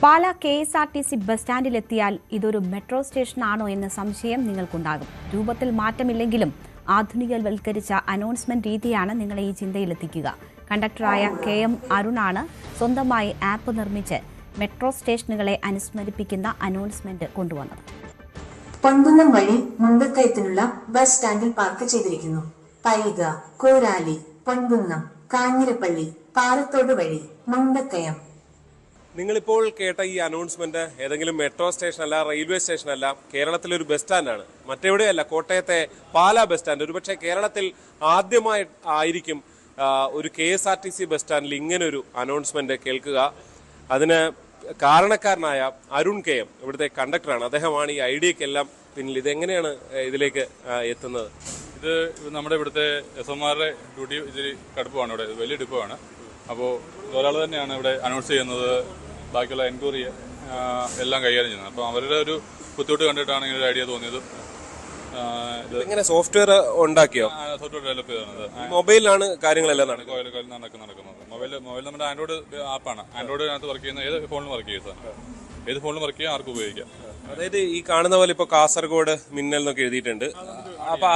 Pala KSRTC bus സ്റ്റാൻഡിലെത്തിയാൽ ഇതൊരു metro സ്റ്റേഷനാണോ എന്ന സംശയം നിങ്ങൾക്കുണ്ടാകും. രൂപത്തിൽ മാറ്റമില്ലെങ്കിലും ആധുനികവൽക്കരിച്ച അനൗൺസ്മെന്റ് രീതിയാണ് നിങ്ങളെ ഈ ചിന്തയിലെത്തിക്കുക. കണ്ടക്ടറായ KM അരുണാണ് സ്വന്തമായി ആപ്പ് നിർമ്മിച്ച് മെട്രോ സ്റ്റേഷനുകളെ അനുസ്മരിപ്പിക്കുന്ന അനൗൺസ്മെന്റ് കൊണ്ടുവന്നത്. പൊൻകുന്നം വഴി മുണ്ടക്കയത്തിനുള്ള ബസ് സ്റ്റാൻഡിൽ പാർക്ക് ചെയ്തിരിക്കുന്നു. പൈക, കോരാലി, പൊൻകുന്നം, കാഞ്ഞിരപ്പള്ളി, പാറത്തോട് വഴി മുണ്ടക്കയം. നിങ്ങളിപ്പോൾ കേട്ട ഈ അനൗൺസ്മെന്റ് ഏതെങ്കിലും മെട്രോ സ്റ്റേഷൻ അല്ല, റെയിൽവേ സ്റ്റേഷൻ അല്ല, കേരളത്തിലെ ഒരു ബസ് സ്റ്റാൻഡാണ്. മറ്റെവിടെയല്ല, കോട്ടയത്തെ പാലാ ബസ് സ്റ്റാൻഡ്. ഒരുപക്ഷെ കേരളത്തിൽ ആദ്യമായി ആയിരിക്കും ഒരു KSRTC ബസ് സ്റ്റാൻഡിൽ ഇങ്ങനൊരു അനൗൺസ്മെന്റ് കേൾക്കുക. അതിന് കാരണക്കാരനായ അരുൺ KM ഇവിടുത്തെ കണ്ടക്ടറാണ്. അദ്ദേഹമാണ് ഈ ഐഡിയക്കെല്ലാം പിന്നിൽ. ഇതെങ്ങനെയാണ് ഇതിലേക്ക് എത്തുന്നത്? ഇത് നമ്മുടെ ഇവിടുത്തെ SMR ഡ്യൂട്ടി ഇച്ചിരി കടുപ്പമാണ്. ഇവിടെ വലിയ ഡിപ്പോയാണ്. അപ്പോൾ ഒരാൾ തന്നെയാണ് ഇവിടെ അനൗൺസ് ചെയ്യുന്നത്, ബാക്കിയുള്ള എൻക്വയറി എല്ലാം കൈകാര്യം ചെയ്യുന്നത്. അപ്പോൾ അവരുടെ ഒരു ബുദ്ധിമുട്ട് കണ്ടിട്ടാണ് ഇങ്ങനെ ഒരു ഐഡിയ തോന്നിയത്. ഇങ്ങനെ സോഫ്റ്റ്വെയർ ഉണ്ടാക്കിയോ? സോഫ്റ്റ്വെയർ ഡെവലപ്പ് ചെയ്തത് മൊബൈലിലാണ് കാര്യങ്ങളെല്ലാം നടക്കുന്നത്. മൊബൈൽ നമ്മുടെ ആൻഡ്രോയിഡ് ആപ്പാണ്. ആൻഡ്രോയിഡിനകത്ത് വർക്ക് ചെയ്യുന്ന ഏത് ഫോണിലും വർക്ക് ചെയ്യുക, ഏത് ഫോണിലും വർക്ക് ചെയ്യാൻ ആർക്കും ഉപയോഗിക്കാം. അതായത് ഈ കാണുന്ന പോലെ ഇപ്പൊ കാസർഗോഡ് മിന്നൽ എന്നൊക്കെ എഴുതിയിട്ടുണ്ട്. അപ്പൊ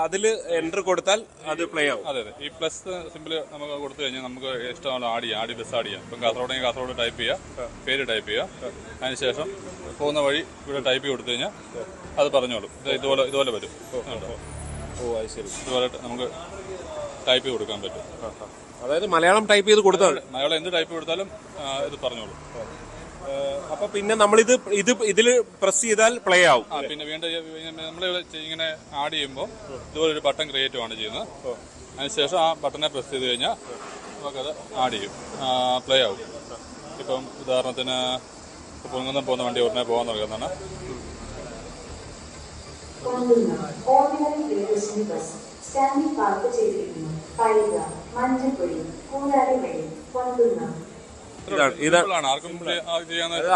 അതില് എൻട്രി കൊടുത്താൽ അത് പ്ലേ ആവും. അതെ, ഈ പ്ലസ് സിമ്പിള് നമുക്ക് കൊടുത്തു കഴിഞ്ഞാൽ നമുക്ക് ഇഷ്ടമുള്ള ആഡ് ബസ് ആഡ് ചെയ്യാം. ഇപ്പം കാസർഗോഡ് ടൈപ്പ് ചെയ്യുക, പേര് ടൈപ്പ് ചെയ്യുക. അതിനുശേഷം പോകുന്ന വഴി ഇവിടെ ടൈപ്പ് കൊടുത്തു കഴിഞ്ഞാൽ അത് പറഞ്ഞോളും. ഇതുപോലെ വരും. ഇതുപോലെ നമുക്ക് ടൈപ്പ് ചെയ്ത് കൊടുക്കാൻ പറ്റും. അതായത് മലയാളം ടൈപ്പ് ചെയ്ത് കൊടുത്താൽ മലയാളം എന്ത് ടൈപ്പ് കൊടുത്താലും ഇത് പറഞ്ഞോളും. അപ്പൊ പിന്നെ നമ്മളിത് ഇതിൽ പ്രസ് ചെയ്താൽ പ്ലേ ആവും. പിന്നെ വീണ്ടും നമ്മൾ ഇങ്ങനെ ആഡ് ചെയ്യുമ്പോൾ ഇതുപോലെ ഒരു ബട്ടൺ ക്രിയേറ്റ് ആണ് ചെയ്യുന്നത്. അതിനുശേഷം ആ ബട്ടനെ പ്രസ് ചെയ്ത് കഴിഞ്ഞാൽ നമുക്കത് ആഡ് ചെയ്യും, പ്ലേ ആവും. ഇപ്പം ഉദാഹരണത്തിന് പൊൻകുന്നം പോകുന്ന വണ്ടി ഉടനെ പോകാൻ തുടങ്ങുന്നതാണ്.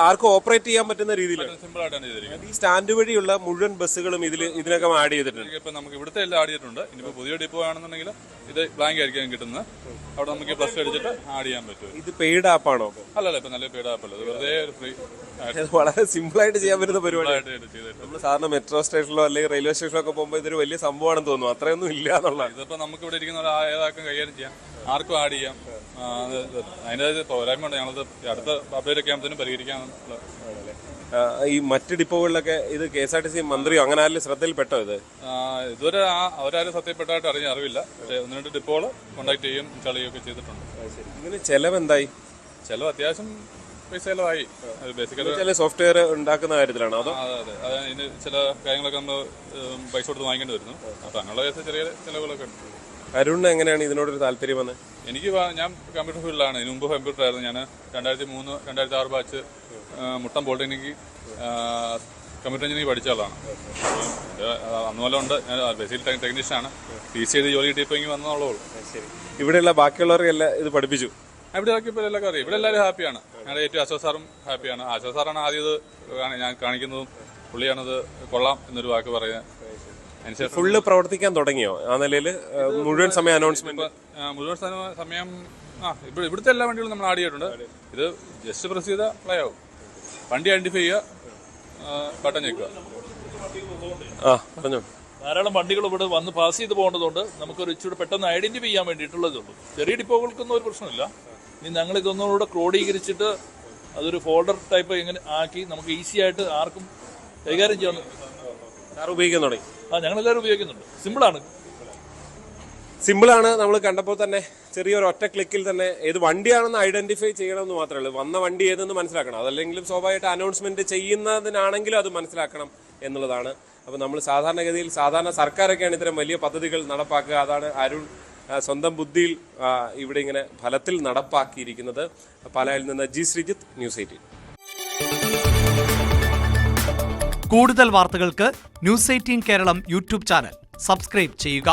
ആർക്കും ഓപ്പറേറ്റ് ചെയ്യാൻ പറ്റുന്ന രീതിയിലാണ് സിമ്പിൾ ആയിട്ടാണ് ചെയ്തിരിക്കുന്നത്. ഈ സ്റ്റാൻഡ് വഴിയുള്ള മുഴുവൻ ബസ്സുകളും ഇതിനൊക്കെ ആഡ് ചെയ്തിട്ടുണ്ട്. ഇപ്പൊ നമുക്ക് ഇവിടുത്തെ എല്ലാം ആഡ് ചെയ്തിട്ടുണ്ട്. ഇനിയിപ്പോ പുതിയ ഡിപ്പോ ആണെന്നുണ്ടെങ്കിൽ ഇത് ബ്ലാങ്ക് ആയിരിക്കും കിട്ടുന്നത്. അവിടെ നമുക്ക് പ്ലസ് അടിച്ചിട്ട് ആഡ് ചെയ്യാൻ പറ്റും. ഇത് പെയ്ഡ് ആപ്പാണോ? അല്ലല്ല, ഇപ്പൊ നല്ല പെയ്ഡ് ആപ്പല്ല, വെറുതെ ഫ്രീ. വളരെ സിമ്പിൾ ആയിട്ട് ചെയ്യാൻ പറ്റുന്ന പരിപാടി. നമ്മൾ സാധാരണ മെട്രോ സ്റ്റേഷനിലോ അല്ലെങ്കിൽ റെയിൽവേ സ്റ്റേഷനിലോ ഒക്കെ പോകുമ്പോൾ ഇതൊരു വലിയ സംഭവമാണെന്ന് തോന്നുന്നു. അത്രയൊന്നും ഇല്ല എന്നുള്ളതാണ്. ഇതിപ്പോ നമുക്ക് ഇവിടെ ഇരിക്കുന്ന ഏതാക്കും കൈകാര്യം ചെയ്യാം, ആർക്കും ആഡ് ചെയ്യാം. അതിന്റെ പോരായ്മ ഉണ്ട്. ഞങ്ങളത് അടുത്ത അപ്ഡേറ്റ് ഒക്കെ ആകുമ്പോഴത്തേനും പരിഹരിക്കാനുള്ള. ഈ മറ്റ് ഡിപ്പോകളിലൊക്കെ ഇത് KSRTC മന്ത്രിയോ അങ്ങനെ ആരും ശ്രദ്ധയിൽപ്പെട്ടോ? ഇതുവരെ അവരാരും സത്യപ്പെട്ടായിട്ട് അറിവില്ല. പക്ഷേ 1-2 ഡിപ്പോകൾ കോണ്ടാക്ട് ചെയ്യും, ചളിയൊക്കെ ചെയ്തിട്ടുണ്ട്. ഇതിന് ചെലവ് എന്തായി? ചെലവ് അത്യാവശ്യം പൈസ ചെലവായി. ബേസിക്കലി സോഫ്റ്റ്വെയർ ഉണ്ടാക്കുന്ന കാര്യത്തിലാണോ? അതോ അതെ, അതിന് ചില കാര്യങ്ങളൊക്കെ നമ്മൾ പൈസ കൊടുത്ത് വാങ്ങിക്കേണ്ടി വരുന്നു. അപ്പൊ അങ്ങനെയുള്ള ചെറിയ ചെലവുകളൊക്കെ ഉണ്ട്. അരുണിന് എങ്ങനെയാണ് ഇതിനോടൊരു താല്പര്യം വന്നത്? ഞാൻ കമ്പ്യൂട്ടർ ഫീൽഡിലാണ്. ഇതിനു മുമ്പ് കമ്പ്യൂട്ടർ ആയിരുന്നു. ഞാൻ 2003-2006 batch Muttom polytechnic computer engineering പഠിച്ച ആളാണ്. അന്നുപോലെ ഉണ്ട്. ഞാൻ ബേസിക് ടെക്നീഷ്യനാണ്. PC ചെയ്ത് ജോലി കിട്ടിയപ്പോൾ ഇങ്ങനെ വന്നോളൂ. ഇവിടെയുള്ള ബാക്കിയുള്ളവർക്കെല്ലാം ഇത് പഠിപ്പിച്ചു. ഇവിടെ ഇറക്കിയപ്പോൾ എല്ലാം അറിയാം. ഇവിടെ എല്ലാവരും ഹാപ്പിയാണ്. ഞങ്ങളുടെ ഏറ്റവും അശോക് സാറും ഹാപ്പിയാണ്. അശോക് സാറാണ് ആദ്യം ഇത് ഞാൻ കാണിക്കുന്നതും. പുള്ളിയാണത് കൊള്ളാം എന്നൊരു വാക്ക് പറയുന്നത്. ഫുള്ള് പ്രവർത്തിക്കാൻ തുടങ്ങിയോ ആ നിലയിൽ? മുഴുവൻ സമയം അനൗൺസ്മെന്റ് മുഴുവൻ സമയം ഇവിടുത്തെ എല്ലാ വണ്ടികളും നമ്മൾ ആഡ് ചെയ്തിട്ടുണ്ട്. ഇത് ജസ്റ്റ് പ്രസ് ചെയ്ത പ്ലേ ആവും. വണ്ടി ഐഡന്റിഫൈ ചെയ്യുക, ബട്ടൺ ഞെക്കുക. പറഞ്ഞോ. ധാരാളം വണ്ടികൾ ഇവിടെ വന്ന് പാസ് ചെയ്ത് പോകേണ്ടതുകൊണ്ട് നമുക്കൊരു ഇച്ചിരി പെട്ടെന്ന് ഐഡന്റിഫൈ ചെയ്യാൻ വേണ്ടിയിട്ടുള്ളതുള്ളൂ. ചെറിയ ഡിപ്പോകൾക്കൊന്നും ഒരു പ്രശ്നമില്ല. ഇനി ഞങ്ങൾ ഇതൊന്നുകൂടെ ക്രോഡീകരിച്ചിട്ട് അതൊരു ഫോൾഡർ ടൈപ്പ് ഇങ്ങനെ ആക്കി നമുക്ക് ഈസി ആയിട്ട് ആർക്കും കൈകാര്യം ചെയ്യാൻ ഉപയോഗിക്കാൻ തുടങ്ങി. ഞങ്ങളെല്ലാവരും ഉപയോഗിക്കുന്നുണ്ട്. സിമ്പിളാണ്. നമ്മൾ കണ്ടപ്പോൾ തന്നെ ചെറിയൊരു ഒറ്റ ക്ലിക്കിൽ തന്നെ ഏത് വണ്ടിയാണെന്ന് ഐഡന്റിഫൈ ചെയ്യണമെന്ന് മാത്രമേ ഉള്ളൂ. വന്ന വണ്ടി ഏതെന്ന് മനസ്സിലാക്കണം. അതല്ലെങ്കിലും സ്വാഭാവികമായിട്ട് അനൗൺസ്മെന്റ് ചെയ്യുന്നതിനാണെങ്കിലും അത് മനസ്സിലാക്കണം എന്നുള്ളതാണ്. അപ്പോൾ നമ്മൾ സാധാരണ സർക്കാരൊക്കെയാണ് ഇത്തരം വലിയ പദ്ധതികൾ നടപ്പാക്കുക. അതാണ് അരുൺ സ്വന്തം ബുദ്ധിയിൽ ഇവിടെ ഇങ്ങനെ ഫലത്തിൽ നടപ്പാക്കിയിരിക്കുന്നത്. പാലായിൽ നിന്ന് ശ്രീജിത്ത്, ന്യൂസ് 18. കൂടുതൽ വാർത്തകൾക്ക് news 18 Keralam YouTube channel subscribe ചെയ്യുക.